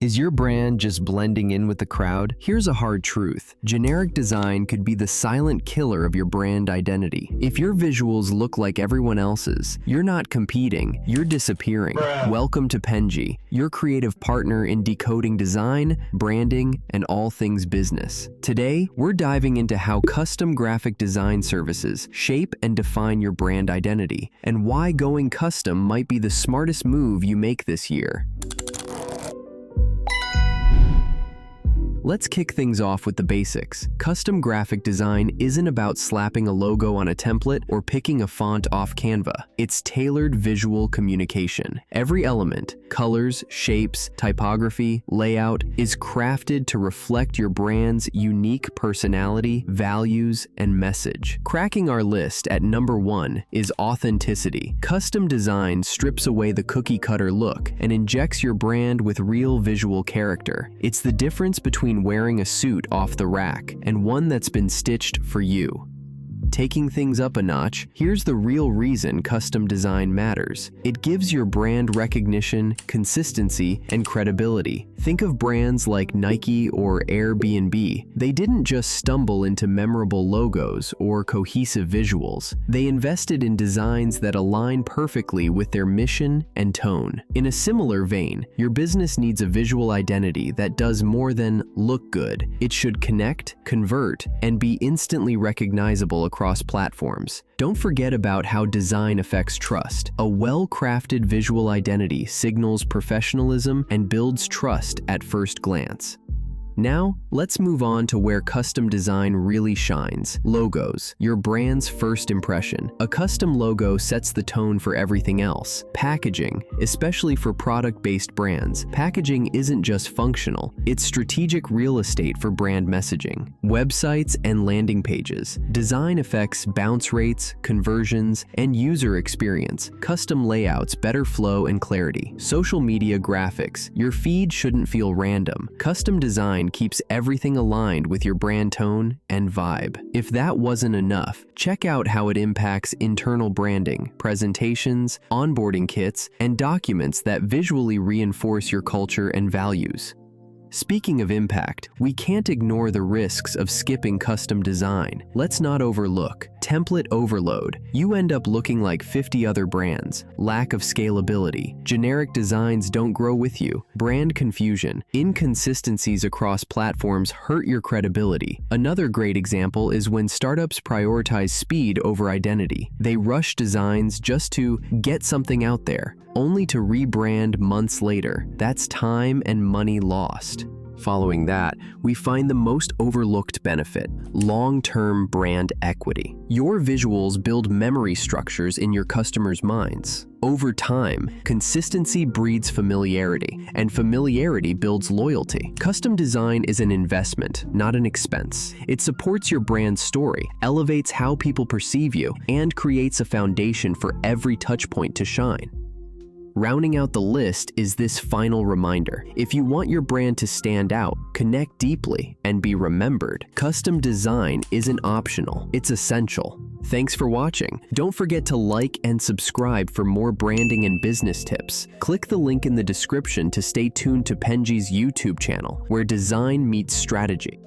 Is your brand just blending in with the crowd? Here's a hard truth. Generic design could be the silent killer of your brand identity. If your visuals look like everyone else's, you're not competing, you're disappearing. Welcome to Penji, your creative partner in decoding design, branding, and all things business. Today, we're diving into how custom graphic design services shape and define your brand identity, and why going custom might be the smartest move you make this year. Let's kick things off with the basics. Custom graphic design isn't about slapping a logo on a template or picking a font off Canva. It's tailored visual communication. Every element, colors, shapes, typography, layout, is crafted to reflect your brand's unique personality, values, and message. Cracking our list at number 1 is authenticity. Custom design strips away the cookie-cutter look and injects your brand with real visual character. It's the difference between wearing a suit off the rack and one that's been stitched for you. Taking things up a notch, here's the real reason custom design matters. It gives your brand recognition, consistency, and credibility. Think of brands like Nike or Airbnb. They didn't just stumble into memorable logos or cohesive visuals. They invested in designs that align perfectly with their mission and tone. In a similar vein, your business needs a visual identity that does more than look good. It should connect, convert, and be instantly recognizable across platforms. Don't forget about how design affects trust. A well-crafted visual identity signals professionalism and builds trust at first glance. Now, let's move on to where custom design really shines. Logos, your brand's first impression. A custom logo sets the tone for everything else. Packaging, especially for product-based brands. Packaging isn't just functional, it's strategic real estate for brand messaging. Websites and landing pages. Design affects bounce rates, conversions, and user experience. Custom layouts, better flow and clarity. Social media graphics, your feed shouldn't feel random. Custom design keeps everything aligned with your brand tone and vibe. If that wasn't enough, check out how it impacts internal branding, presentations, onboarding kits, and documents that visually reinforce your culture and values. Speaking of impact, we can't ignore the risks of skipping custom design. Let's not overlook template overload. You end up looking like 50 other brands. Lack of scalability. Generic designs don't grow with you. Brand confusion. Inconsistencies across platforms hurt your credibility. Another great example is when startups prioritize speed over identity. They rush designs just to get something out there, only to rebrand months later. That's time and money lost. Following that, we find the most overlooked benefit: long-term brand equity. Your visuals build memory structures in your customers' minds. Over time, consistency breeds familiarity, and familiarity builds loyalty. Custom design is an investment, not an expense. It supports your brand's story, elevates how people perceive you, and creates a foundation for every touchpoint to shine. Rounding out the list is this final reminder. If you want your brand to stand out, connect deeply, and be remembered, custom design isn't optional, it's essential. Thanks for watching. Don't forget to like and subscribe for more branding and business tips. Click the link in the description to stay tuned to Penji's YouTube channel, where design meets strategy.